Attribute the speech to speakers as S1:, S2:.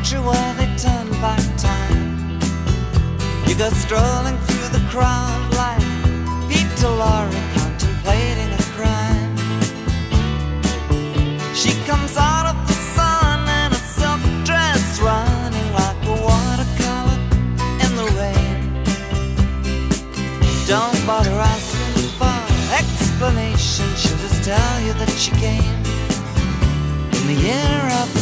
S1: country where they turn back time. You go strolling through the crowd like Peter Lorre contemplating a crime. She comes out of the sun in a silk dress, running like a watercolor in the rain. Don't bother asking for explanation, she'll just tell you that she came in the year of